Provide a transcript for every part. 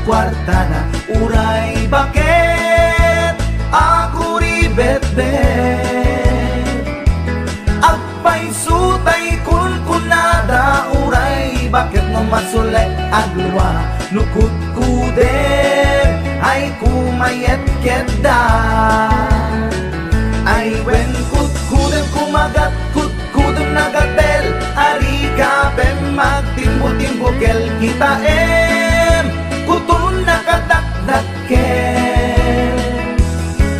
kwarta na uray bakit ako ribet-bet agpay sutay kunkunada uray bakit mo masulay agluwa nukut kuden ay kumayet-ket da ay wen kut-kuden kumagat kut-kuden nagatel ari ka pem magtimbo-timbokel kita kutun nakadakdakel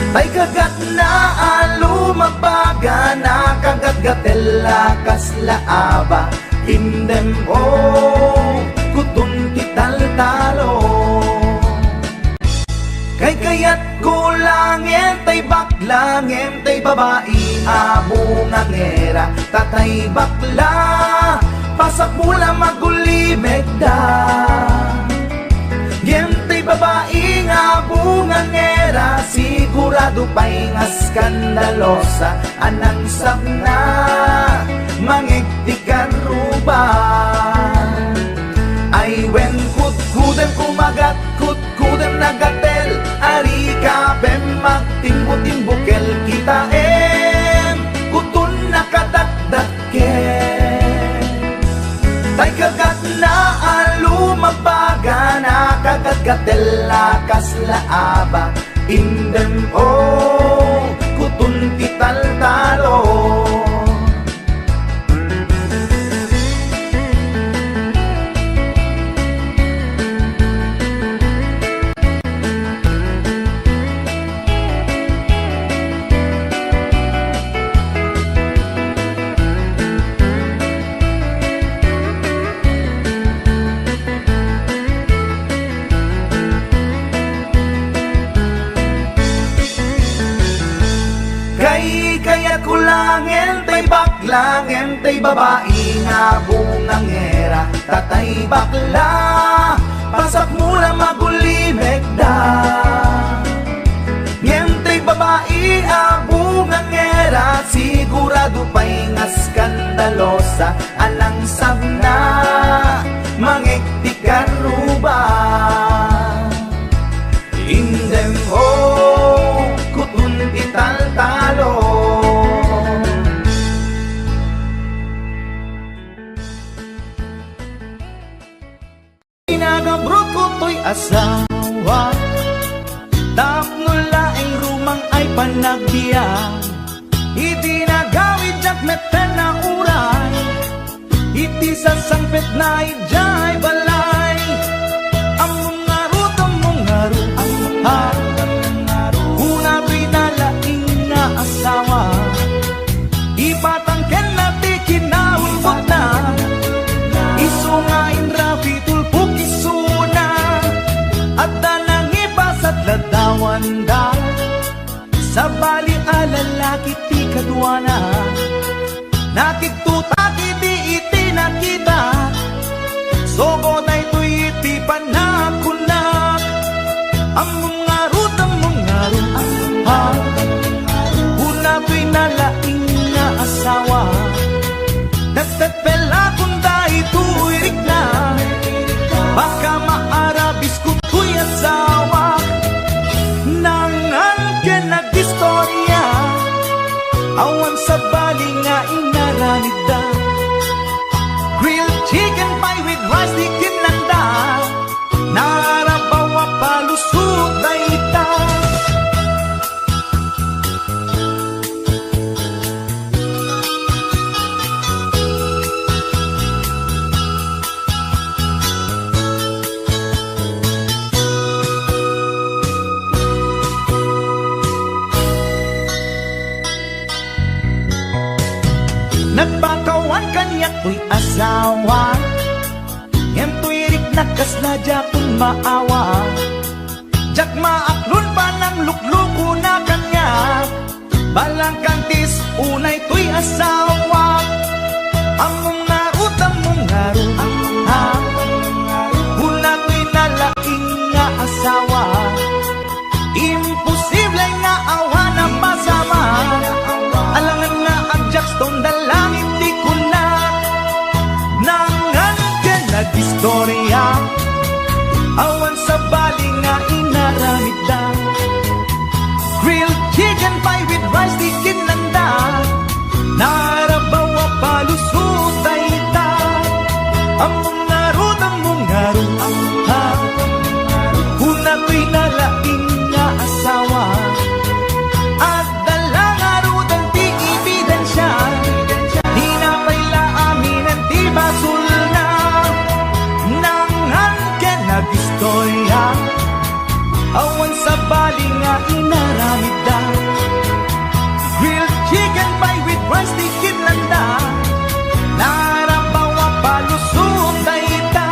tay kagat na alumabaga na kagat-gatel lakas laaba indem kutun kital-talo kay kayat kulangin tay baklangin tay babae abong angera tatay bakla pasak mula magulimeg da gentay babae abong angera sigurado pa'y nga skandalosa anang sabna mangigtikan ruban ay wen kut-kudem kumagat kut-kudem nagatel ari ka pem magtimbo-timbokel kita kutun nakadakdakel tay kagat na alumabaga na kagat-gatel lakas laaba indem kutun kital-talo langin tay babae nga bungangera tatay bakla pasak mula magulimeg da ngentay babae abungangera sigurado pa'y nga skandalosa alang sabna mangiktikan ruba indem kutun ital-talo nagabrot ko to'y asawa tapno laing rumang ay panagbiyan iti nagawid jak meten na uray iti sasangpet na ijay balay among ngarut una pinalaing na asawa ipatangken na ti kinaulbot na isungain rafi tulpuk isuna at nanangipasat ladawan da sa bali alalaki ti kadwana nakiktutak iti nakita sogo na ito'y iti panakunak among ngarut una pinalaing na asawa nagtatpela kung dahil tuwirik na baka maarabis ko to'y asawa nangan ka nag-istorya awan sa bali nga inaramid da grilled chicken pie with rice di kinanda narabaw palusot na ita nagpakawan kanyak to'y asawa ngem to'y rik nakasladya kung maawa jak maaklon pa ng lukluko na kanya balang kantis unay to'y asawa among ngarut una to'y nalaing nga asawa imposible nga awa na pasama alangan nga ang Jackstone dalangin di ko na nangan ka nag-istorya awan sa inaramid da. Grilled chicken pie with rice di kidlanda, narabawa palusong dayta.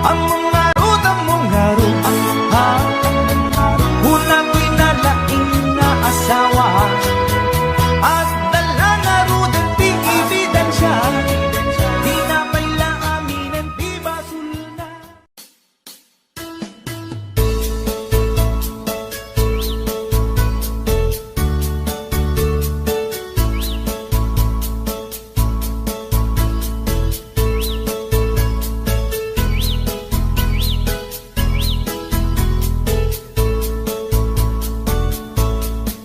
Among harut una ko'y nalaing na asawa, at dala nga rudal ti ibidan siya. Di na paila aminin ti basul na.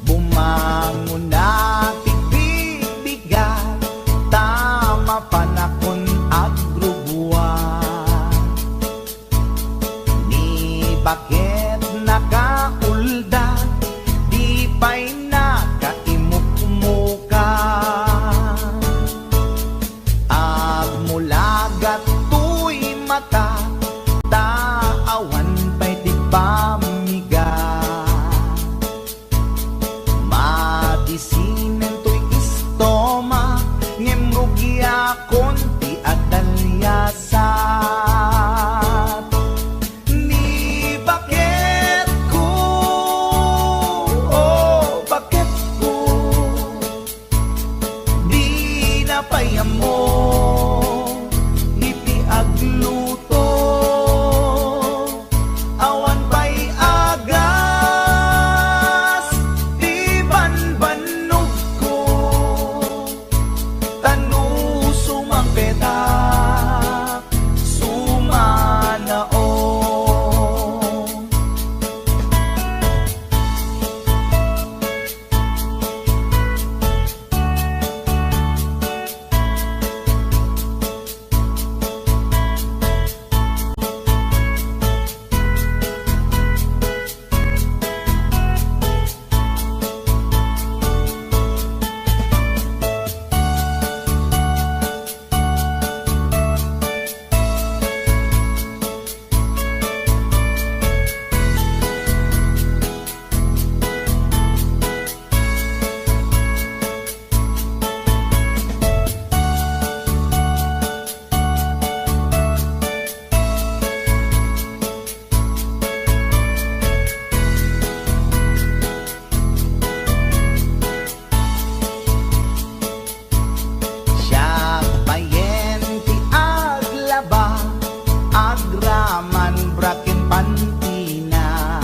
Bumangon na tibig-bigat, tama panakon agrubuan. Ni bakit nakaulda, di pa'y nakaimuk-muka. Agmulagat tuy mata, taawan pa'y tigpamiga. Madisinen to'y istoma, ngemrugya konti at dalyasat. Ni bakit ko, oh bakit ko, di napayam mo, iti agluto. Awan pa'y agas, di banbanog ko, tanu sumang petak, sumanao. Siya payen ti aglaba, agraman braken pantina.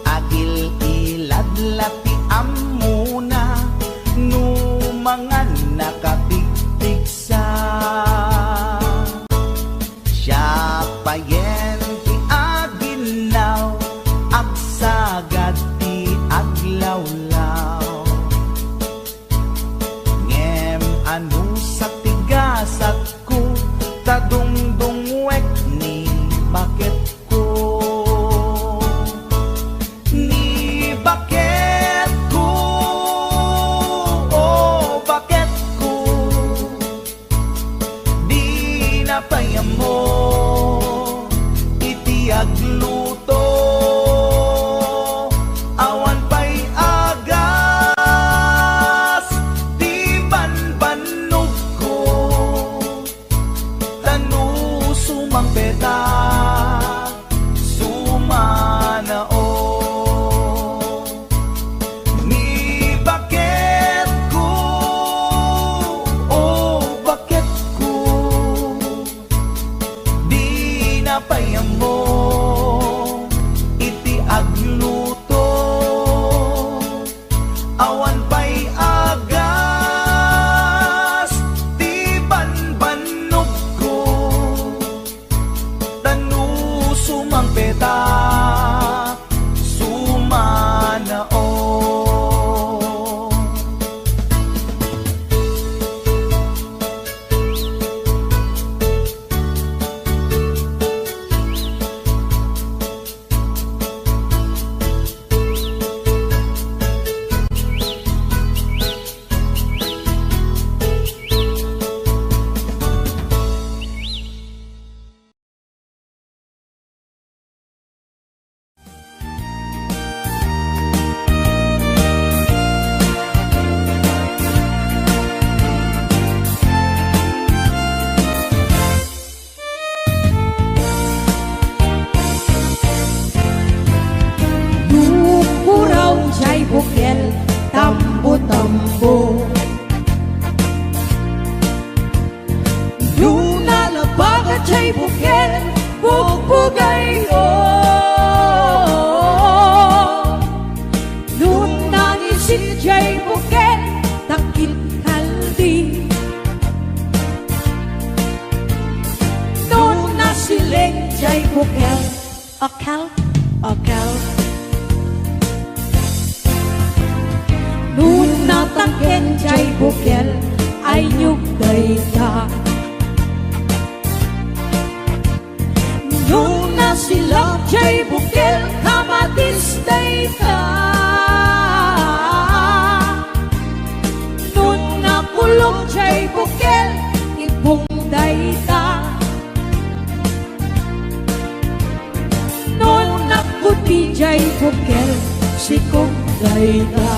Agil iladlat ti amuna, numangan nakapigpigsa. Siya payen ti aginaw, agsagad ti aglawlaw. Ngem anu sa tigasat ko, tadungdungwek ni bakit ko. Ni bakit ko, oh bakit ko, di napayam mo, iti agluto. Awan pa'y agas, di banbanog ko, tanu sumang petak, sumanao. Ni bakit ko, oh bakit ko, di napayam mo, iti agluto. Awan pa'y agas, di banbanog ko, tanu sumang petak, sumanao. bukel, tambo-tambo. Nung nalabagat siya'y bukel, bugbugay nung nangisit siya'y bukel, takil kaldi. Nung nasiling siya'y bukel, akal. Nung natangken siya'y bukel, ay nyugday ka. Nung nasilak siya'y bukel, kamatisday ka. Nung nakulong siya'y bukel, ibungday ka. Nung nakuti siya'y bukel, sikungday ka.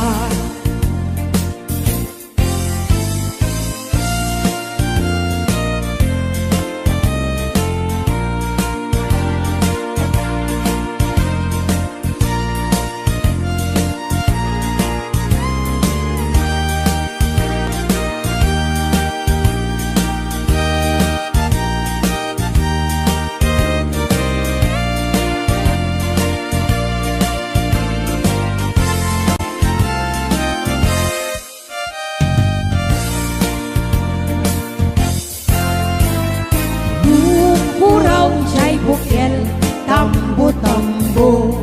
Bukel, tambo-tambo.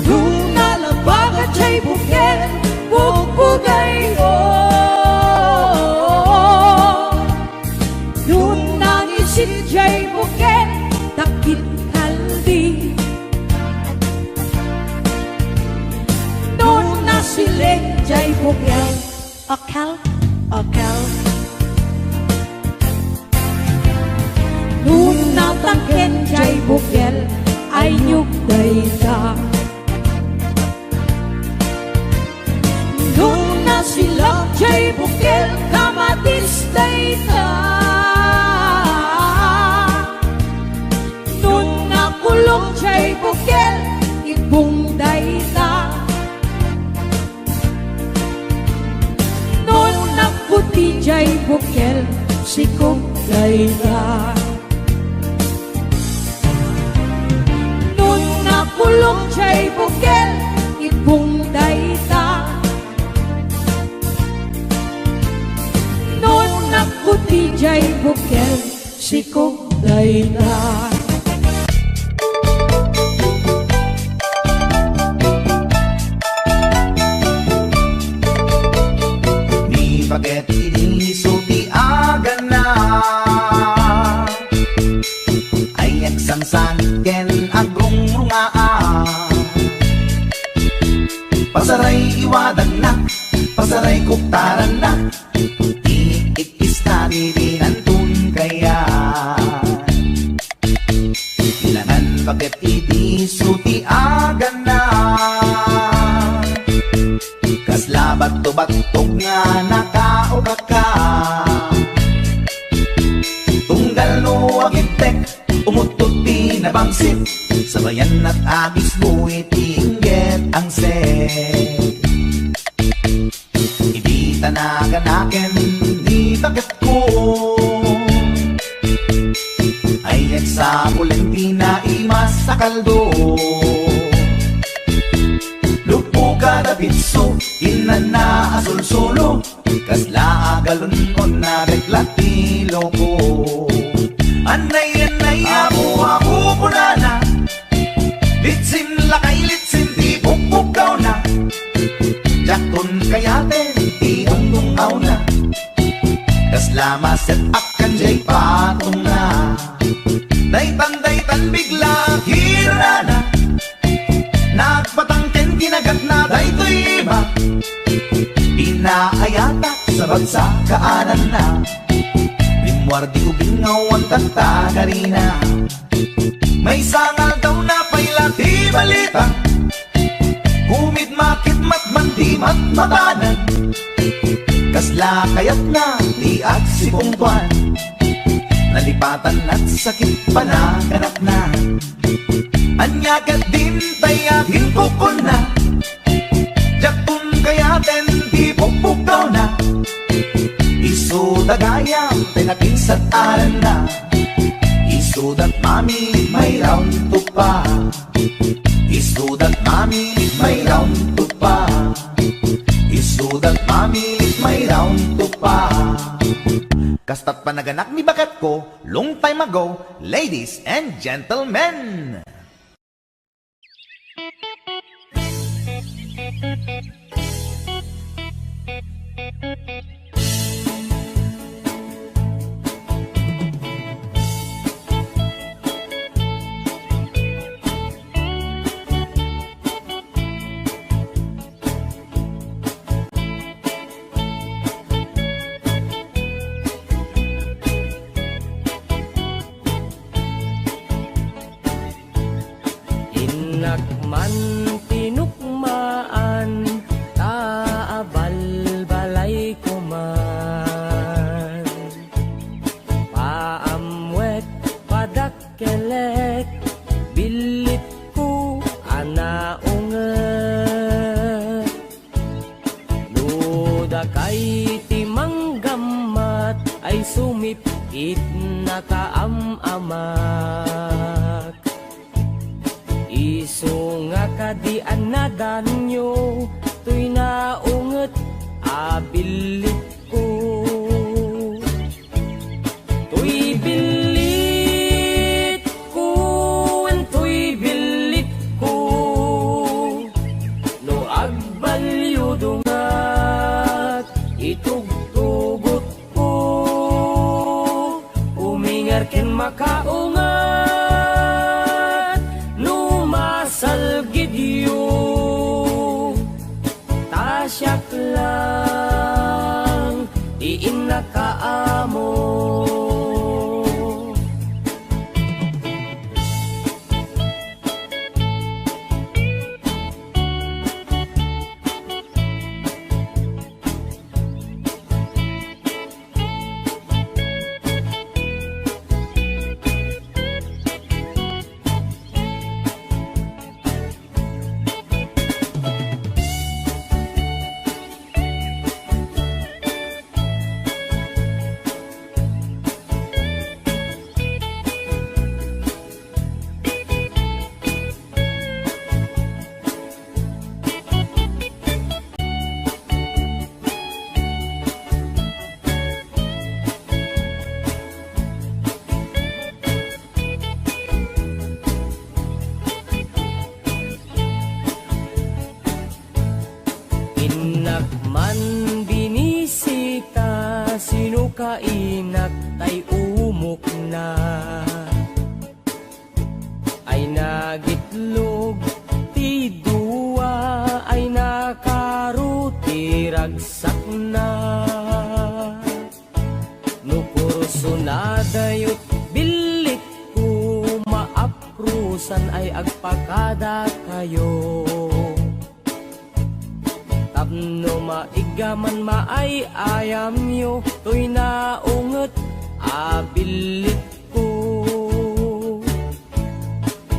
Nung nalabagat siya'y bukel, bugbugay nung nangisit siya'y bukel, takit kaldi. Nung nasiling siya'y bukel, akal. Nung natangken siya'y bukel, ay nyugday ka. Nung nasilak siya'y bukel, kamatisday ka. Nung nakulong siya'y bukel, ibungday ka. Nung naputi siya'y bukel, sikungday ka. Kulong siya'y bukel, ibungday ka. Nung nakuti siya'y bukel, sikungday ka. Ni baget inisuti aga na, ay agsangsanken agong pasaray iwadag na, pasaray kuktaran na, iikista dirinantun kaya. Ilangan bakit itisuti aga na, kaslabat to batog nga nakaoga ka. Tunggal no agitek, umututi na bangsit, sabayan at agis mo itingget ang set. Hindi tanaganaken, di bakit ko ay eksakulen di na imas sa kaldo. Lupo kada pitso, inan na asul-sulo, kasla agalon mo na reklatilo ko. Anay amu punana, litsin lakay litsin di bukbukaw na, jakton kayate di ungtungaw na, kaslama set up kanjay patong na. Daytan bigla hirana, nagpatangken kinagat na daytoy iba, pinaayata sa bagsakaanan na, limwardi ubingaw ang tatagarina. May sangal daw na pailati balita, humid makit matman di matmatanan, kasla kayat na di at sipungtuan, nalipatan at sakit panaganap na. Anya ka din tayakin ko na Jakun kayaten di pupukaw na Isuda gayam tinakinsat aran na Isudat mami may round to pa Isudat mami may round to pa Isudat mami may round to pa Kastat panaganak ni bakat ko long time ago, ladies and gentlemen. Nakman tinukmaan taabal balay ko man paamwet padakkelek bilit ko anaunget luda kay timanggamat ay sumipit nakaamamak iso nga kadian na danyo tuy naunget abilit ko tuy bilit ko tuy bilit ko no agbalyo dungat itugtugot ko umingar ken makaungat salgidyo tasyak lang diin nakaamo man binisita sino kainak tay umok na ay nagitlog ti dua ay nakaruti ragsak na no kurso na dayot bilit ko maaprusan ay agpakada kayo no maigaman maay ayam yo tuy naunget abilit ko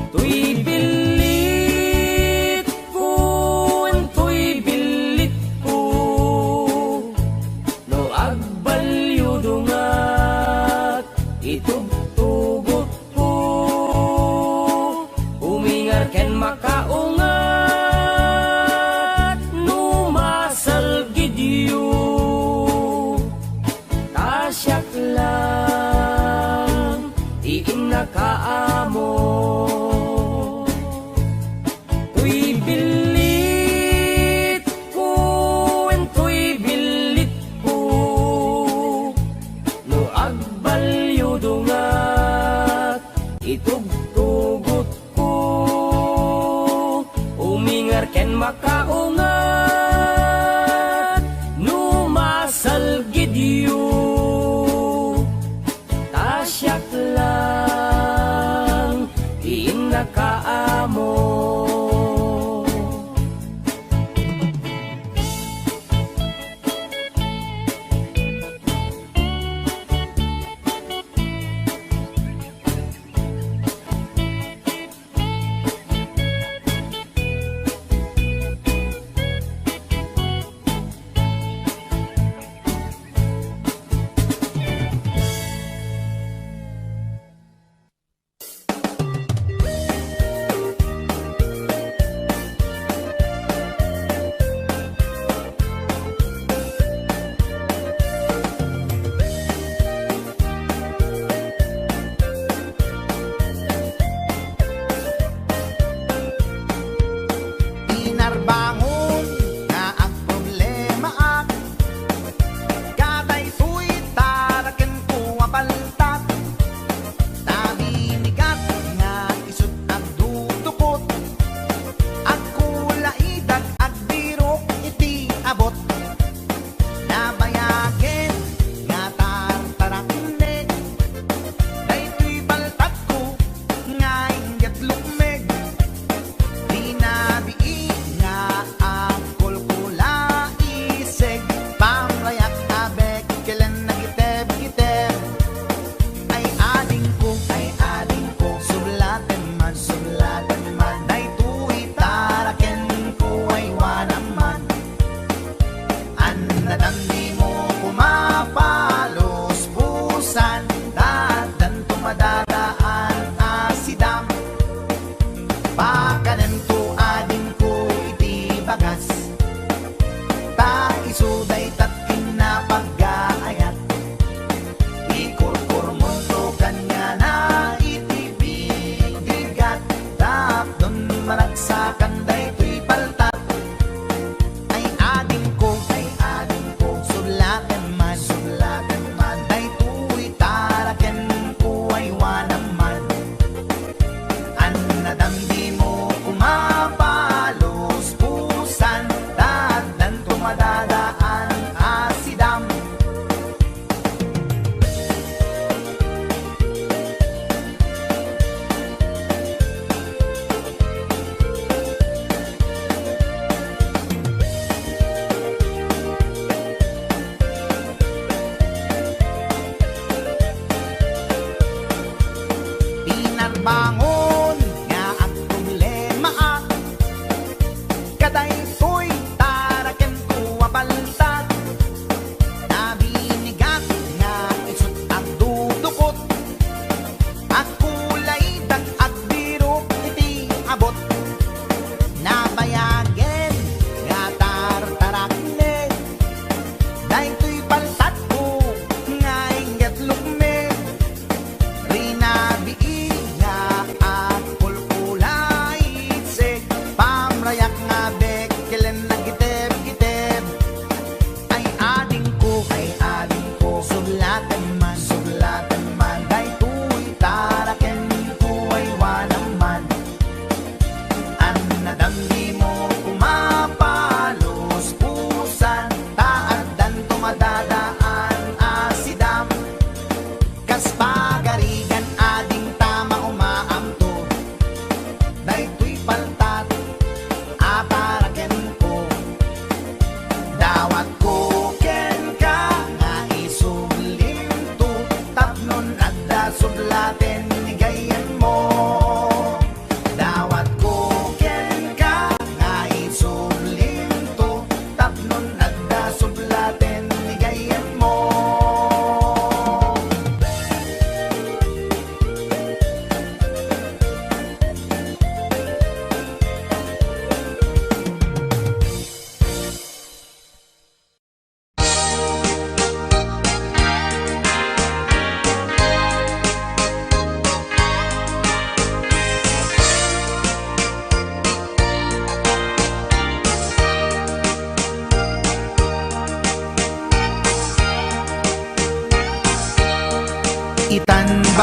tuy bilit ko tuy bilit ko no agbalyo dungat itugtugot ko umingar ken makaungat tasyak lang diin nakaamo tuy bilit ko tuy bilit ko no agbalyo dungat itugtugot ko umingar ken makaungat no masalgidyo tasyak lang diin nakaamo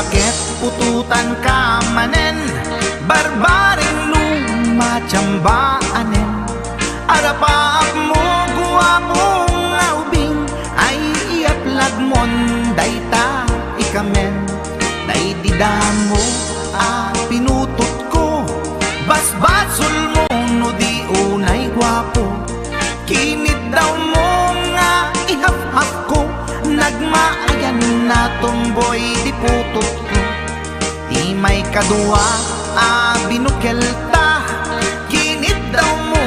Bakit pututan ka manen, barbaring lumachambaanen. Arapaak mo guwapong ubing, ay iaplag mon dayta ikamen. Naididamo pinutot ko, basbasol mo no di unay gwapo. Kinit daw mo nga ihap-hap ko, nagmaayan na tomboy di putot ko. Di may kadua binukelta, kinit daw mo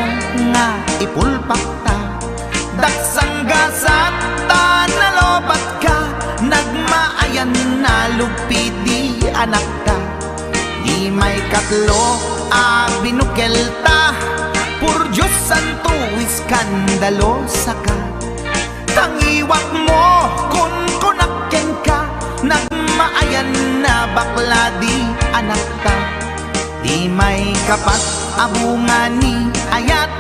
nga ipulpak ta. Daksang gasat ta nalobat ka, nagmaayan na lugpidi anak ka. Di may katlo binukelta, pur Diyos santo iskandalosa ka. Tangiwak mo kun kunakken ka, nagmaayan na bakla di anak ka. Di may kapat abungan ni ayat,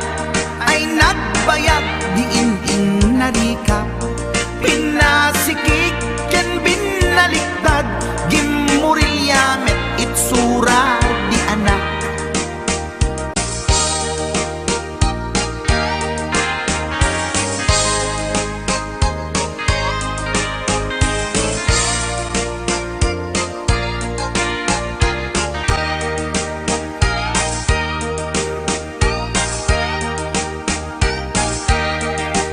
ay nagbayag di in narikap. Pinasikik ken binaliktad, gimurilyamet itsura di anak.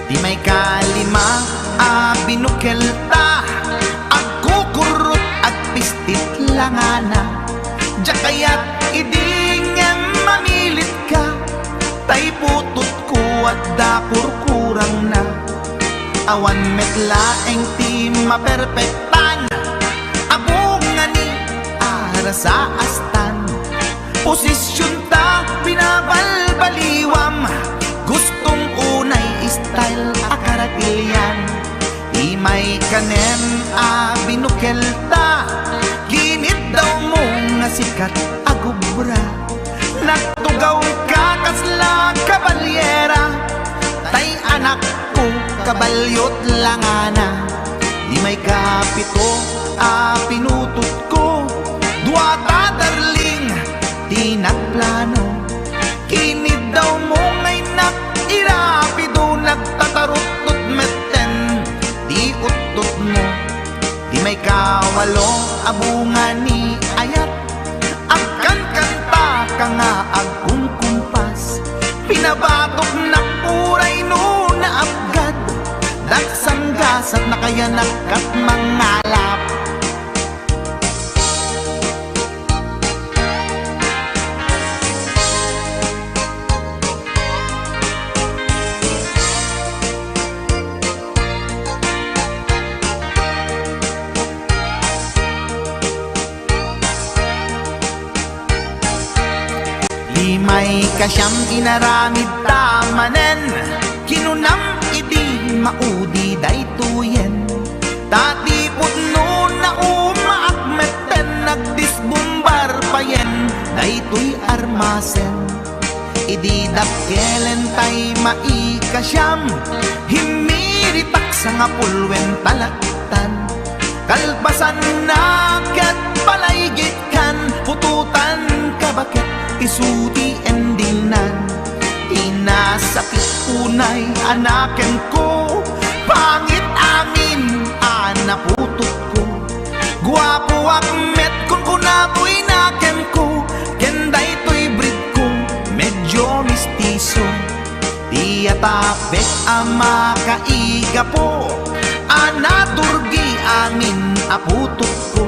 Di may kalima binukelta, agkukurot at pistit langana. Jakayat idingem mamilit ka, tay putot ko at dapur kurang na. Awan metlaeng ti maperpektan, abungan ni ara sa astan. Posisyon ta binabalbaliwam, gustong unay style akaratilyan. Di may kanem binukelta, ginit daw mo nga sikat agubra. Nagtugaw ka kasla kabalyera, tay anak ko kabalyot langana. Di may kapito pinutot ko, duwata darling di nagplano. Kinid daw mo ngay irapido, nagtatarot-tot meten di utot mo. Di may kawalo abungan ni ayat, agkan kanta ka nga agkung kumpas. Pinabatok na puray no na abgad, daksang gasat na kaya nakat mangalap. Di may kasyam inaramid tamanen, kinunam idi maudi daytoyen. Tati putno na umaakmeten, nagdisbumbar payen daytoy armasen. Idi dakkelen tay maikasyam, himiritak sa nga pulwen talaktan. Kalpasan na ket palaygit kan, pututan ka bakit isuti endingnan. Inasakit unay anaken ko, pangit amin anaputot ko. Guwapo akmet kun kunapoy naken ko, kenday to'y breed ko medyo mistiso. Di atapek ama kaiga po, anaturgi amin aputot ko.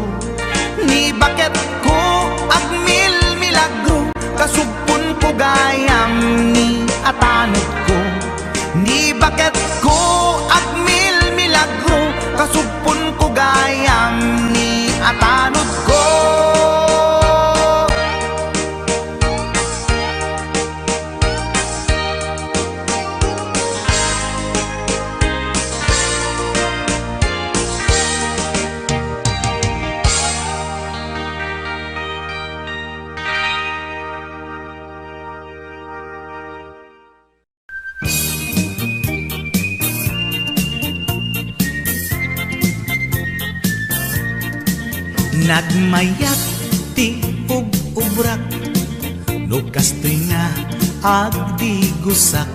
Ni bakit ko agmil milagro, kasugpon ko gayam ni atanod ko. Ni bakit ko agmil milagro, kasugpon ko gayam ni atanod ko. Nagmayat ti ub-ubrak, lukas to'y nga agdi gusak,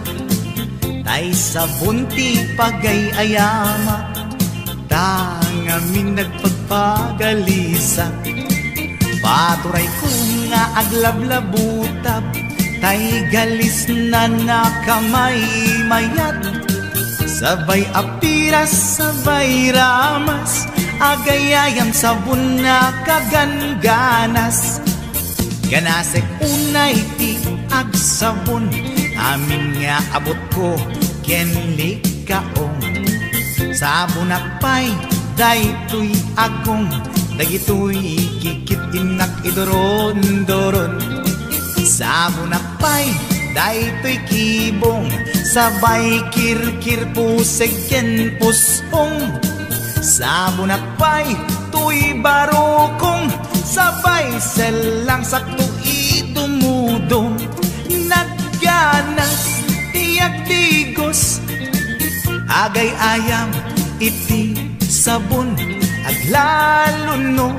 tay sabon ti pagayayama, tangamin nagpagpagalisak. Paturay ko nga aglablabutab, tay galis na nakamay mayat, sabay apiras, sabay ramas, agayayam sabon na kaganganas. Ganasek unay ti agsabon, amin nga abot ko kenli kaong. Sabon akpay, daytoy agong, dagitoy kikit inak idoron-doron. Sabon akpay, daytoy kibong, sabay kirkir puseg ken puspong. Sabon akpay, tuy barokong, sabay selang sakto idumudong. Nagganas tiyak tigos, agay ayam iti sabon, aglalo no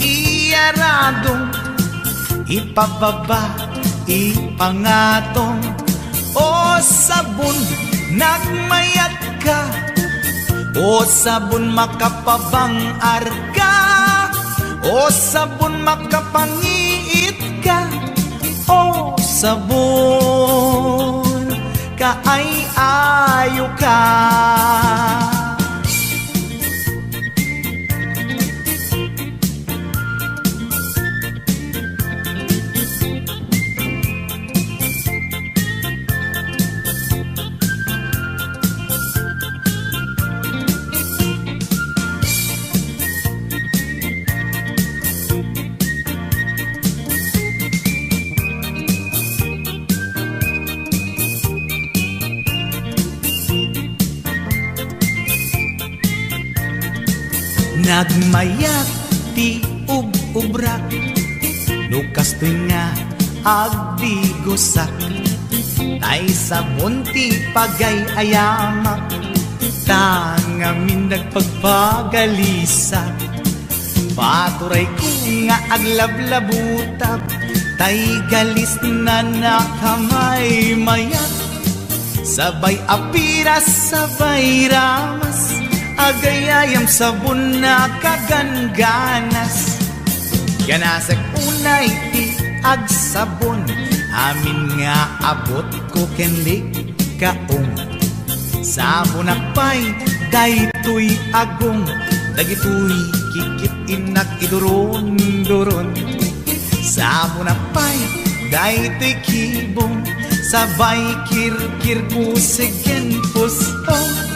iyaradong, ipababa ipangatong. O sabon nagmayat ka, o sabon makapabang arka, o sabon makapangiit ka, o sabon kaay-ayo ka. Nagmayat ti ub-ubrak, lukas to'y nga agdi gusak, tay sabon ti pagay-ayamak, tangamin nagpagpagalisak. Paturay ko nga aglablabutab, tay galis na nakamay mayat, sabay apiras, sabay ramas, agayayam sabon na kaganganas. Ganasek unay ti agsabon, amin nga abot ko kenli kaong. Sabon akpay, daytoy agong, dagitoy kikit inak idoron-doron. Sabon akpay, daytoy kibong, sabay kirkir puseg ken puspong.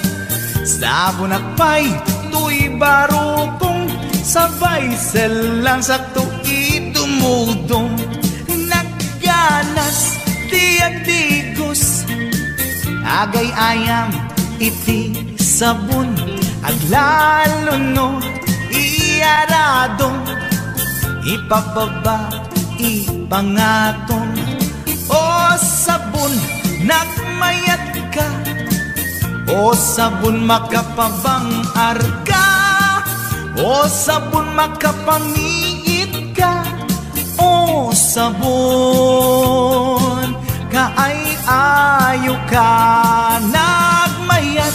Sabon akpay, tuy barokong, sabay selang sakto idumudong. Nagganas tiyak digos, agay ayam iti sabon, aglalo no iyaradong, ipababa ipangatong. O sabon nagmayat ka, o sabon makapabang arka, o sabon makapangiit ka, o sabon kaay-ayo ka. Nagmayat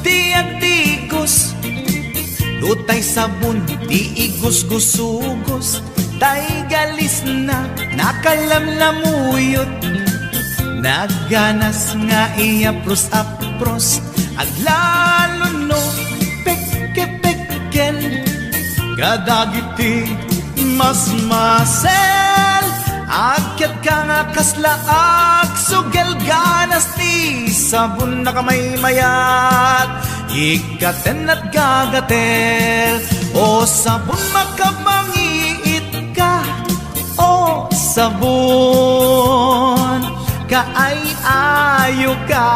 tiyak tigos, lutay sabon di igos-gusugos, tay galis na nakalamlamuyot. Nagganas nga iapros-apros, aglalo no peke-peken, kadagiti mas-masel, akyat ka nga kaslaag, sugel ganas ti sabon na kamay mayat, ikaten at gagatel. O sabon makapangiit ka, o sabon kaay-ayo ka.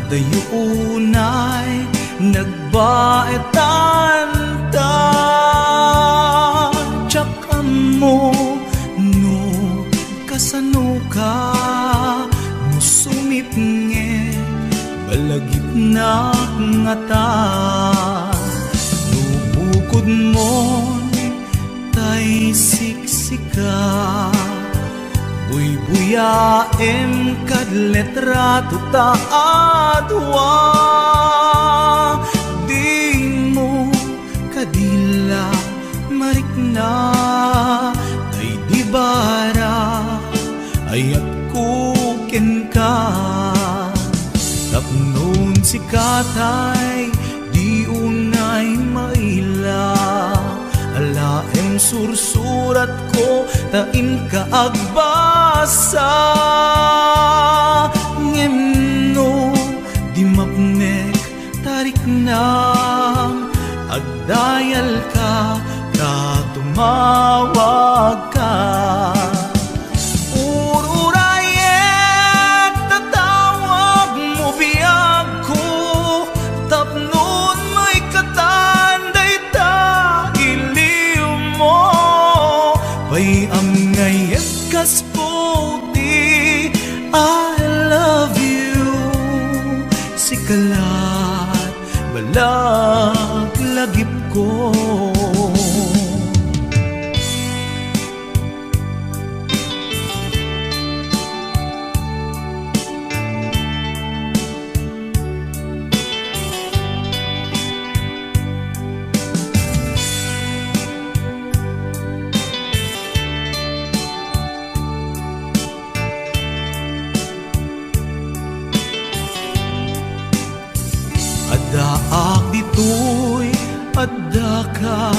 dayunay nagbaetan ta. Tsaka mo no kasano ka no sumipnge balagip na nga ta. No bukod mo tay siksika buy-buyaem kad letrato ta adwa. Di mo kadila marikna tay di bara ayat kuken ka. Tapnon si katay di unay maila alaem sursurat ko tain ka agbasa. Ngemno di mapnek tarik na agdayal ka tumawag ka. Ururayet tatawag mo biyag ko tapnon may katanday ta iliw mo. Pay am ngayet kas puti I love you. Sikalat balag lagip ko. Adaak ditoy adda ka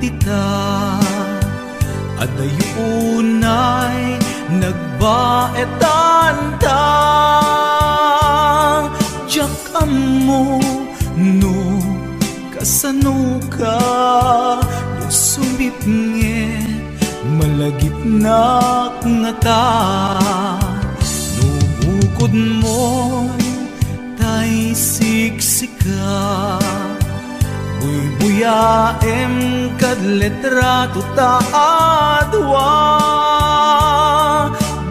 tita adayunay nagbaetan ta. Diyak mo no kasano ka no sumipnge malagip na nga ta. No bukod mo tay siksika buy-buyaem kad letrato ta adwa.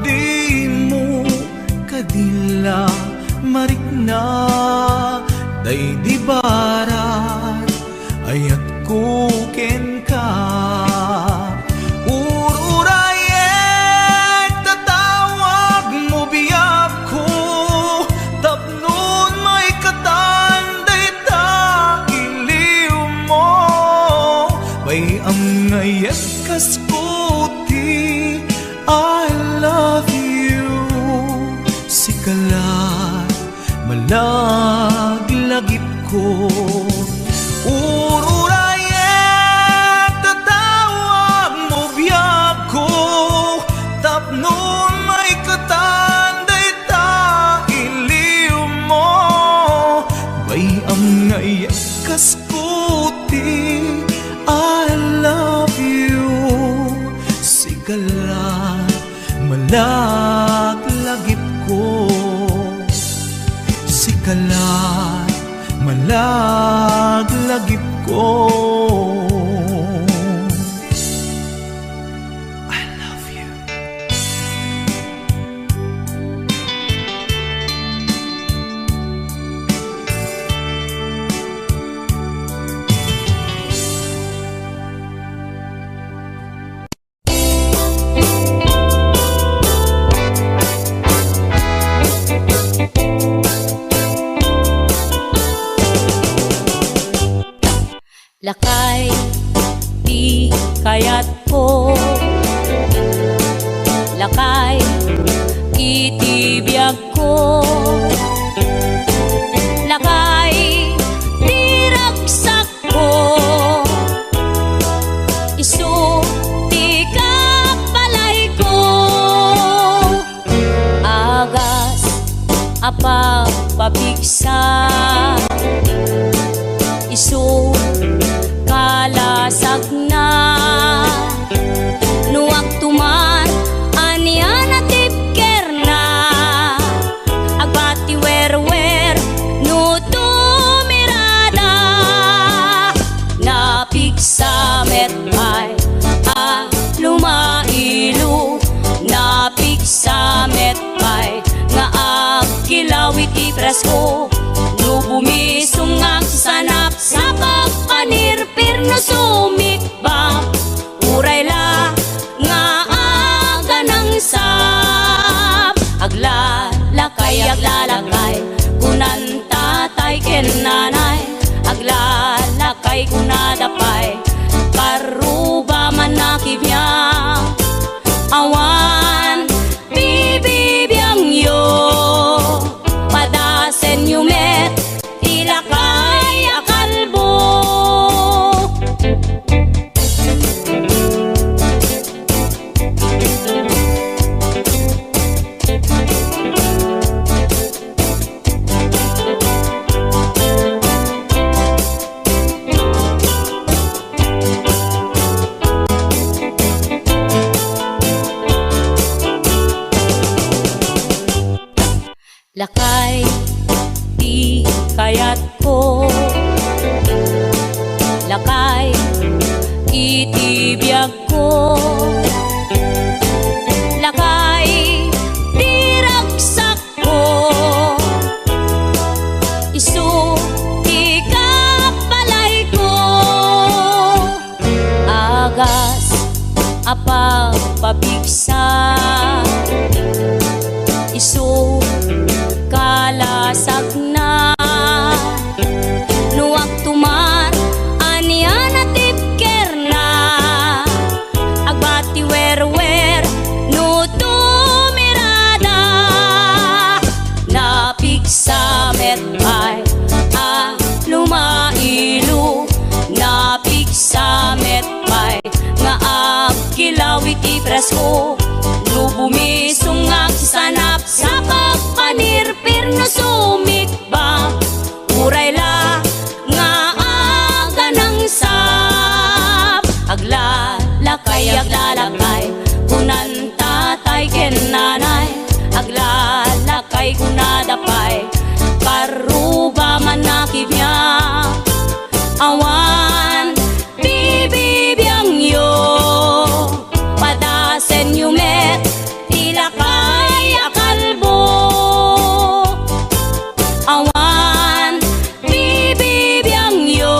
Di mo kadila marikna day di barat ayat kuken ka. Ururayet tatawag mo biyag ko tapnon may katanday ta iliw mo. Pay am ngayet kas puti I love you. Sikalat malaglagip ko. Ururayet tatawag mo biyag ko tapnon may katanday ta iliw mo. Bay am ngayet kas puti I love you. Sikalat malaglagip ko. Sikalat malaglagip ko. I love you. Lakay di kayat ko, lakay itibiyag ko, lakay di ragsak ko, isu di kapalay ko, agas apa pabigsa, isu kalasag na nuwag tuman anian at tipker na kunadapay karuba man nakibiyang awan bibibiyang yo padasen yumet tila kay akalbo. Lakay di kayat ko, lakay itibiyag ko, lakay di ragsak ko, isu di kapalay ko, agas apa pabigsa, isu kalasag na nuwag tumar anian at tipker na agbati wer no tumirada napigsa metay lumailu napigsa metay nga agkilawi ti presko no bumisungag sanap sa pagpanirpir no sumikba uray la nga aga ng sap aglalakay kunan tatay ken nanay aglalakay kunadapay karuba man nakibiyang awan bibibiyang yo padasen yumet tila kay akalbo awan bibibiyang yo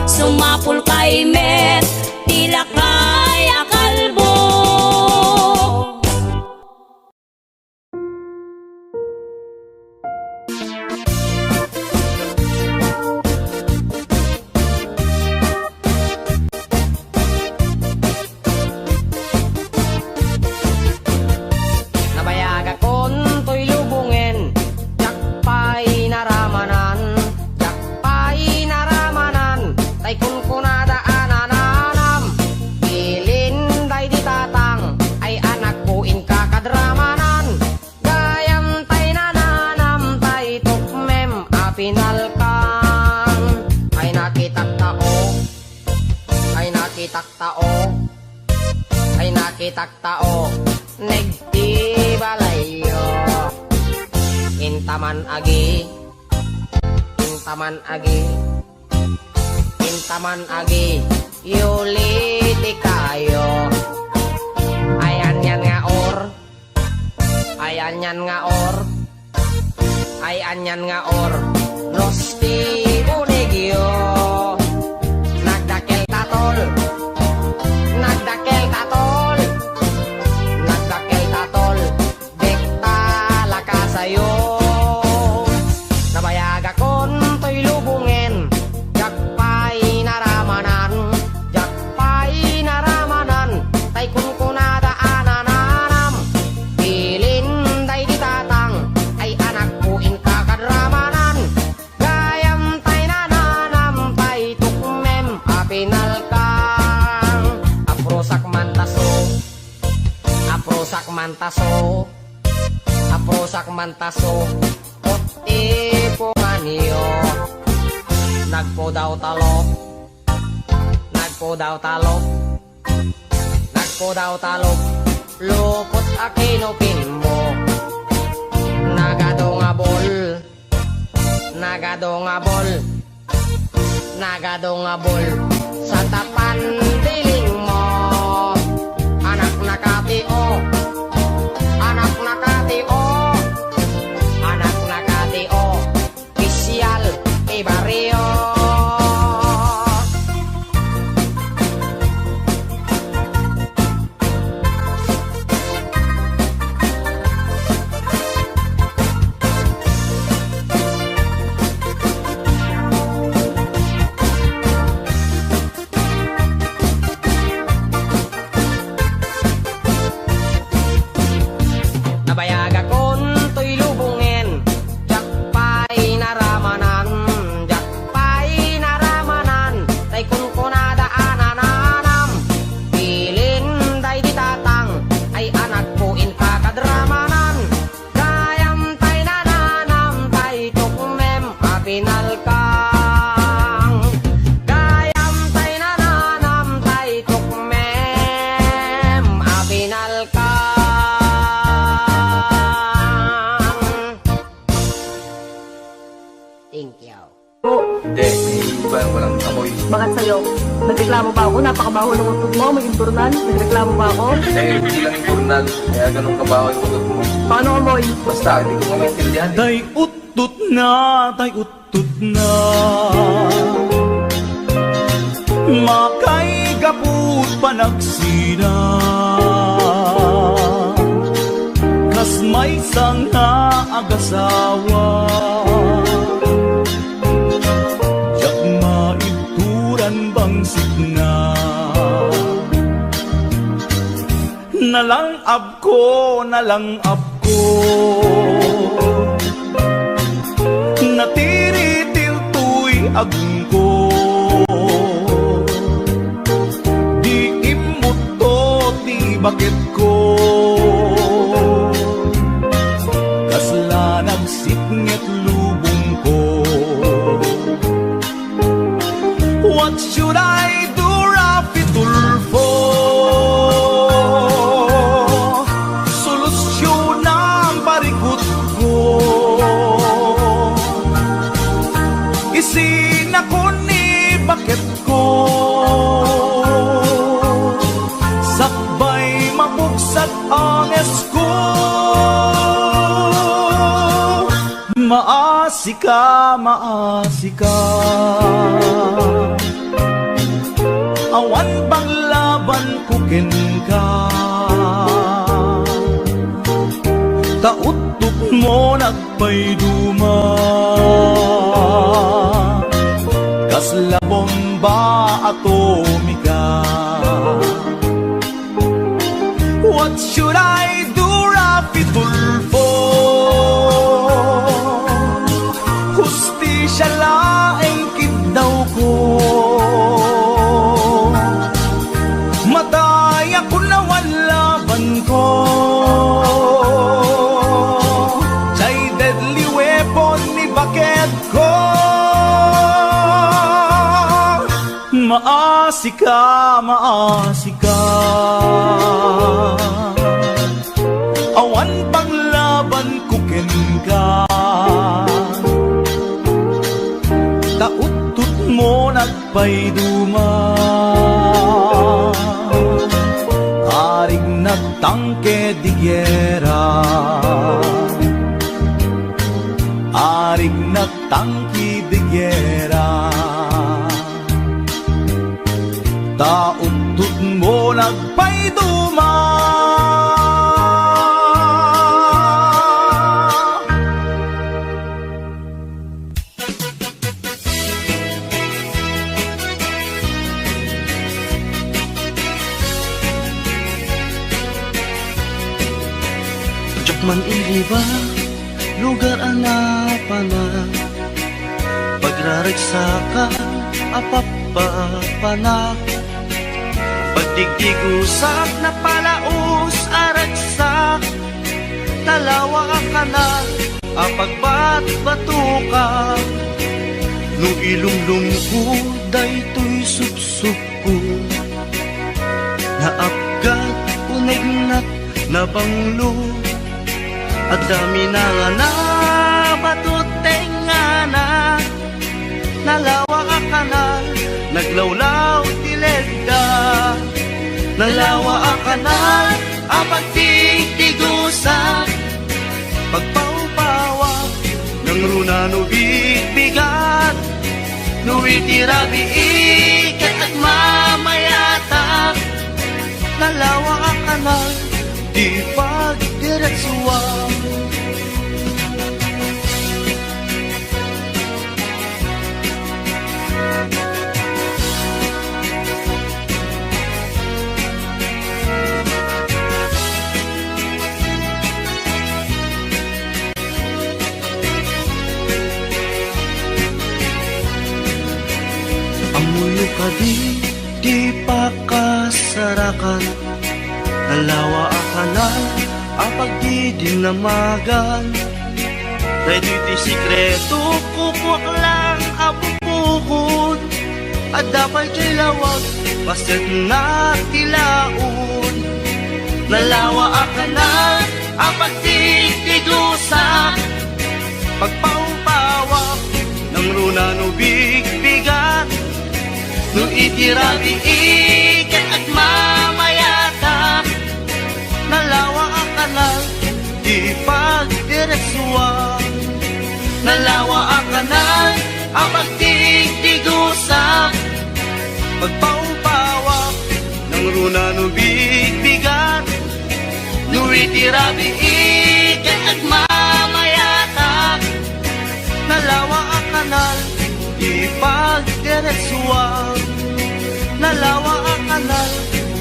sumapul kay met tila kay akalbo. Ay nakitaktao nagtibalayo intaman agi yuliti kayo ayan yan nga or rosti unigyo nagdakel tatol dekta lakasayo nabayaga kon to'y lubungen jakpay naramanan tay kun kunada ananam bilin day ditatang ay anak puin kakadramanan gayam tay nananam tay tukmem apinalkang aprosak mantaso poti punganiyo nagpodaw talok lupot akinupin mo nagadongabol sa tapan diling mo anak nakatio kisyal ibaryo Hindi, iba walang amoy. Bakit sa'yo? Nagreklamo ba ako? Napakabaho ng utot mo, may impurnan. Nagreklamo ba ako? Eh, hindi lang impurnal. Kaya ganun kabaho yung utot mo. Paano amoy? Basta, hindi ko nga maintindihan. Tay utut na, tay utut na. Makay kaput panagsina. Kas may sanga agasawa. Yak maituran bangsit na. Nalangab ko, nalangab ko. Natiritil tuy agong ko. Di imot to, di bakit ko. Kasla nagsipnget lubong ko. What should I do, Rafi Tulfo? Solusyon ang parikot ko. Isin ako ni bakit ko. Sakbay mabugsat ang esko. Maasika, maasika. Awan bang laban kukin ka. Tautok mo nagpayduma. Kasla bomba atomika. What should I do, Rafi Tulfo? Hustisya laeng kidaw ko. Matay ako na laban ko. Jay deadly weapon ni bakit ko. Maasika, maasika. Awan pang laban kukin ka. Tautut mo nagpayduma. Arig nagtangke di gyera. Arig nagtangki di gyera. Tautut mo nagpayduma. Man iliba, lugar anapana. Pagrarigsa ka, apapapana. Pagdigdigusak na palaos aragsak. Talawa ka na, apagbat-bato ka. No ilumlum ko, daytoy sup-sup ko. Naapgat, unegnat, nabanglo. At dami na nga na batuteng nga na. Nalawa ka kanal, naglawlaw tilegda. Nalawa ka kanal, apagtigtigusak. Pagpaupawa ng runa no bigbigat. No itirabi ikat at mamayatak. Nalawa ka kanal, di pagdiretsuwa. Amuyo ka di pa kasarakan. Nalawa akanal, apag di dinamagan. Dahil iti sikreto, kupuak lang abupukod. At dapat kay lawag, basit na tilaon. Nalawa akanal, apag di tigusak. Pagpaumpawak ng runa no big tirabi ikat at mamayata, nalawa ang kanal, di pagdiretsuwa. Nalawa ang kanal, ang pagtigtigusa, pagpaupawa ng runa no bigbigat, nuritirabi ikat at mamayata, nalawa ang kanal, di pagdiretsuwa. Nalawa ang kanal,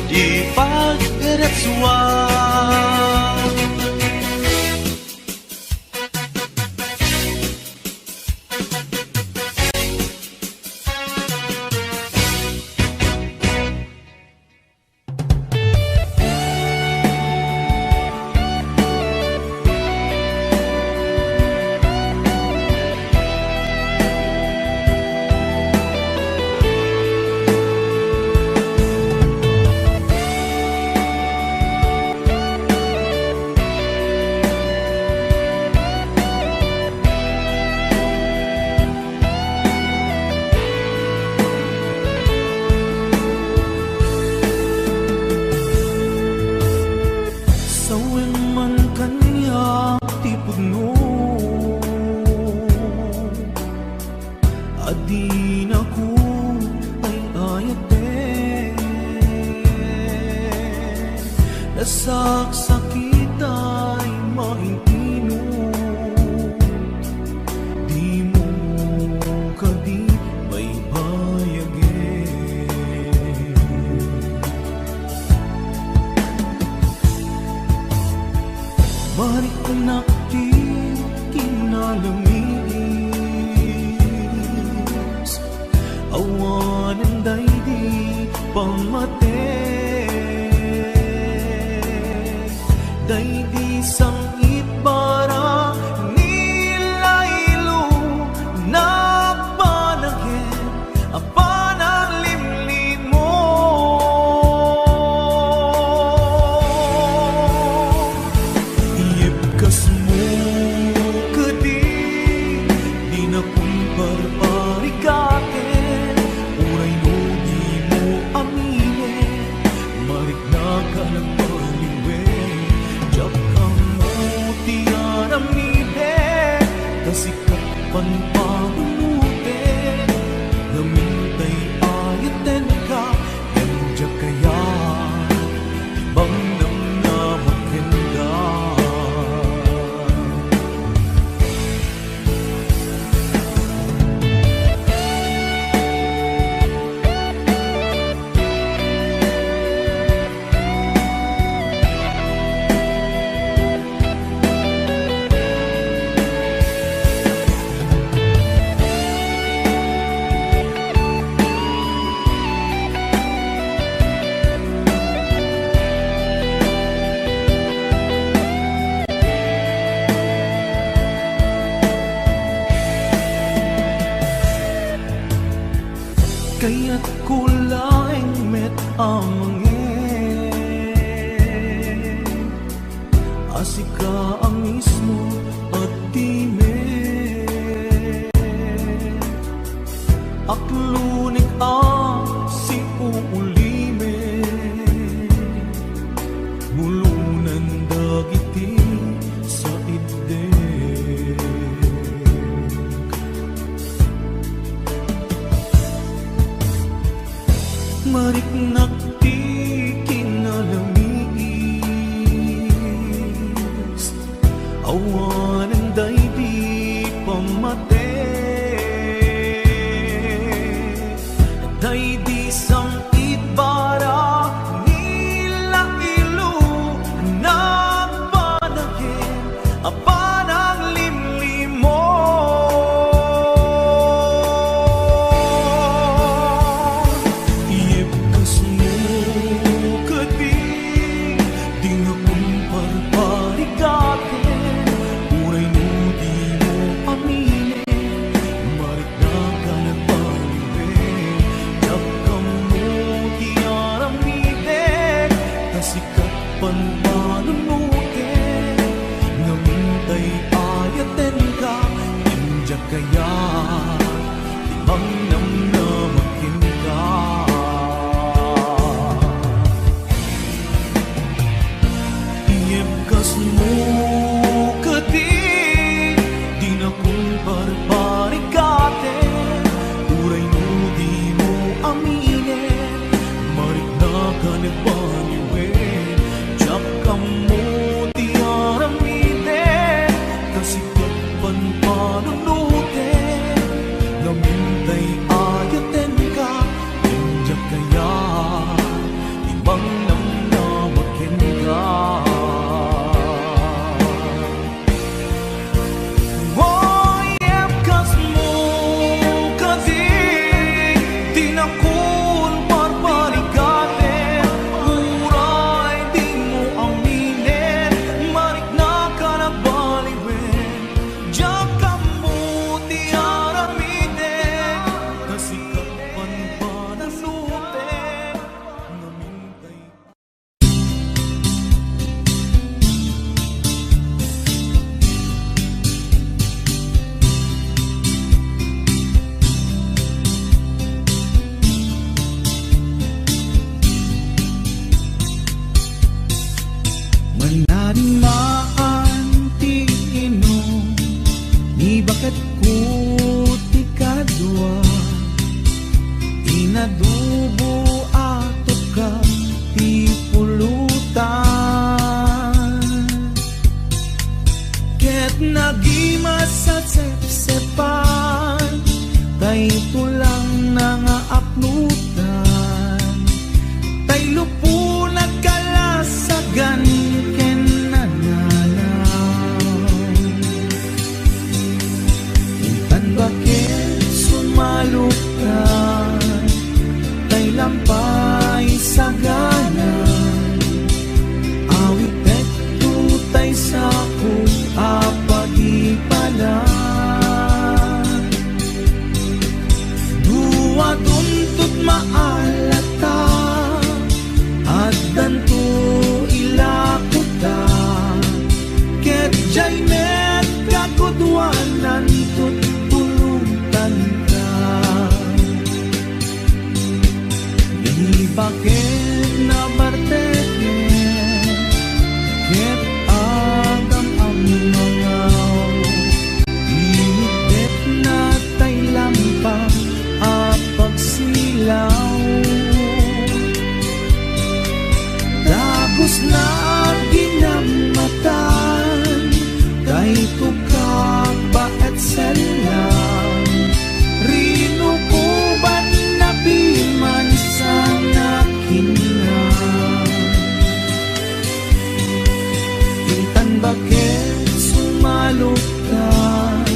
di pagdiretsuwa. Nasaksakit ay maintino, di mo kadi may bayagin. Marikunak di kinalamis, awanan day di pamate. Day di sangit bara nilaylo na panagin apan ang limlim mo. Iyepkas mo kadi di na kumparparikatin, uray no di mo aminin, marik na ka ng kasikapan pangumuti, namintay ayaten ka, ganja kaya ibang nang namakenda. Kaya't kulaing met amangin, asika ang mismo at time, aklunik ang si uulime, mulunan dagiti sa ide. Mariknak di kinalamis, awanan day di pamate. Day di sangit bara nilailo na panagin apan ang limlim mo. Kaya ibang namnamakin ka. ket nagimas sa sepsepan, tay tulang nangaapnutan, tay lupo nagkalasagan ken nananaw. Intan bakit sumalukan, tay lampay saganan, awit et tutay sa apag-ipalan. Dua tuntut maalata at danto ilakuta, ket jay met kakudwanan tut tulutan ka. Di bakit na barteken, ket agam ang mangaw, inibet na tay lampang apagsilaw. Dagos na ginamatan, kay tukak ba et selang, rinukuban na piman sa nakinang. Intan bakit sumalukan,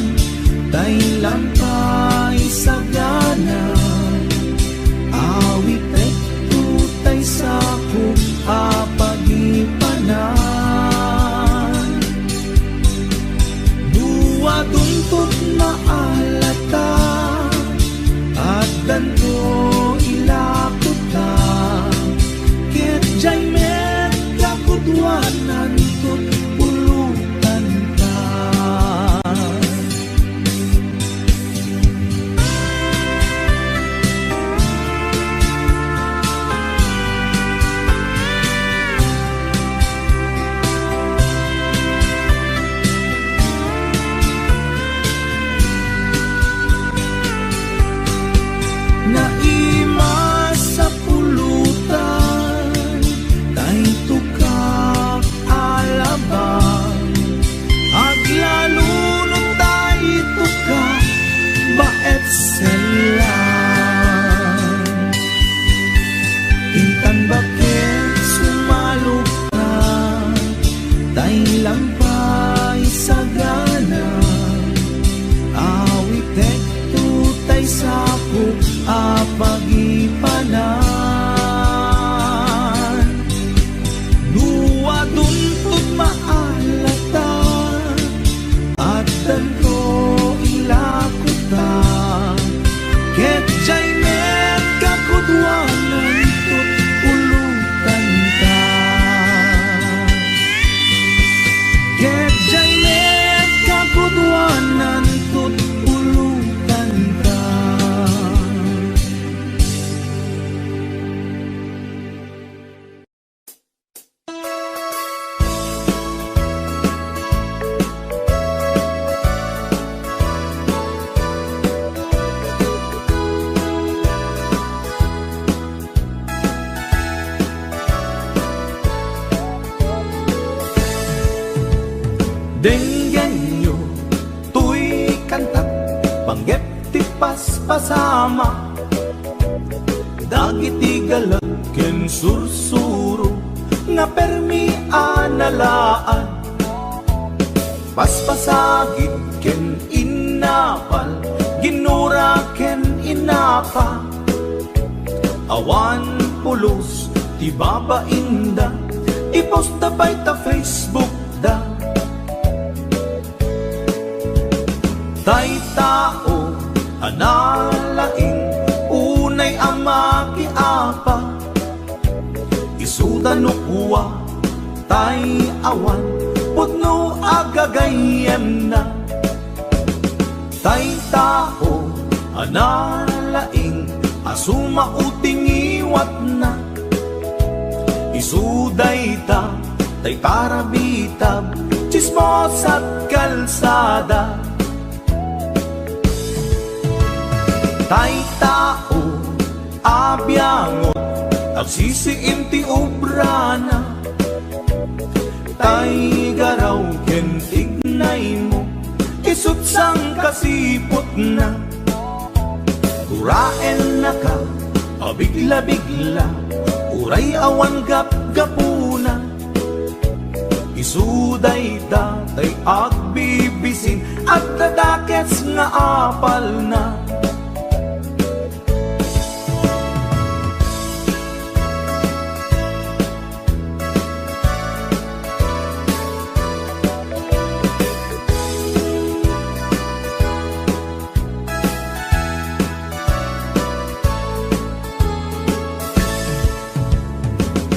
tay lampay saganan, awit et tutay sa apag-ipanan. Dua tuntut maalata at danto ilakuta, ket jay met kakudwanan tut pulutan ka. Naima sa pulutan, tay tukak alabang, aglalunod tay tukak baet selang. Intan bakit sumalukan, tay lampay saganan, awit et tutay sa apag-ipanan. Dua tuntut maalata at danto ilakuta, ket jay met kakudwanan tut pulutan ka. Ket jay met kakudwanan tut pulutan ka. Denggan nyo tuy kantat, panggep ti paspasama, dagiti galag ken sursuro, nga permi analaan, paspasagit ken inapal, ginura ken inapa, awan pulos ti babainda, ipost da bay ta Facebook da. Tay tao analaing, unay amaki apa, isuda no kuwa tay awan, putno agagayem na. Tay tao analaing, asuma uting iwat na, isuday ta tay parabitab, chismos at kalsada. Tay tao abyangot, agsisiim ti obrana, tay garaw ken ignay kasipot na. Uraen na ka, abigla-bigla, uray awan gap-gapuna. Isuday datay agbibisin at dadakets nga apal na.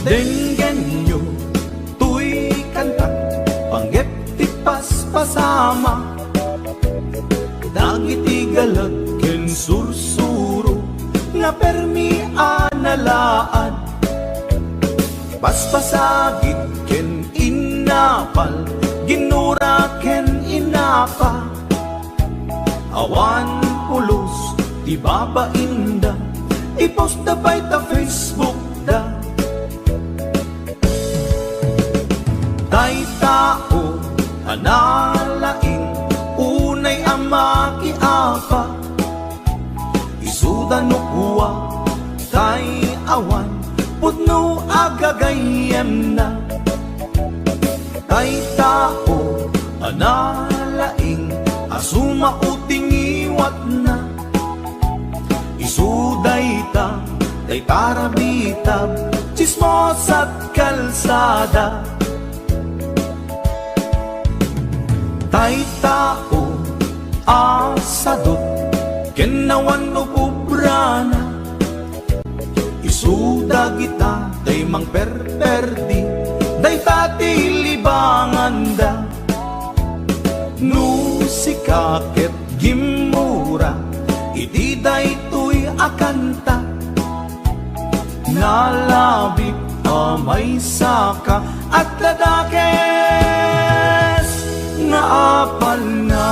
Denggen nyo, tuy kanta, panggep ti paspasama. Dagiti galag ken sursuro, nga permi analaan. Paspasagit ken inapal, ginura ken inapa. Awan pulos, di babainda, ipost da by ta Facebook da. Tay tao, analaing, unay ama kiapa. Isuda no kuwa, tay awan, putno agagayem na. Tay tao, analaing, asuma uting iwat na. Isuday ta, tay tarabitab, chismos at kalsada. Tay tao, asadot, kenawan no pubrana. Isuda kita, day mang perperdi, day tati libangan da. No sikaket gimura, iti day tuy akanta. Nalabit amay saka at ladakes nga apal na.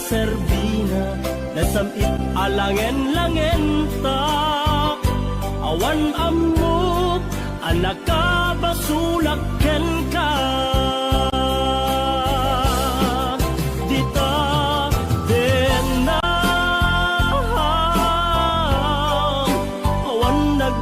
Serbina, nasamit alangen-langen ta. Awan amot, anak ka basulak ken ka. Dita den na, awan nag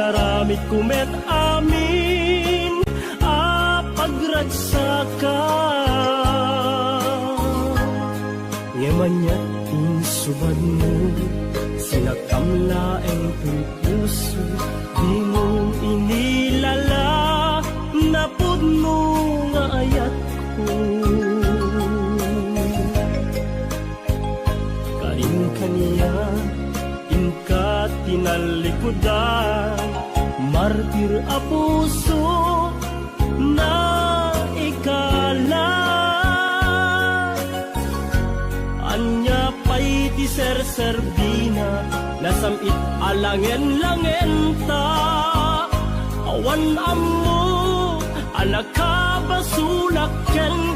aramid kumet amin pagragsaka ngemanya insubad mo sinakamlaeng puso di mo inilala napud mo nga ayat ko kain kaniya inka tinalikudan martir a puso na ikala anya pay ti serserbina nasamit alangen-langen ta awan ammo anak ka basulak ken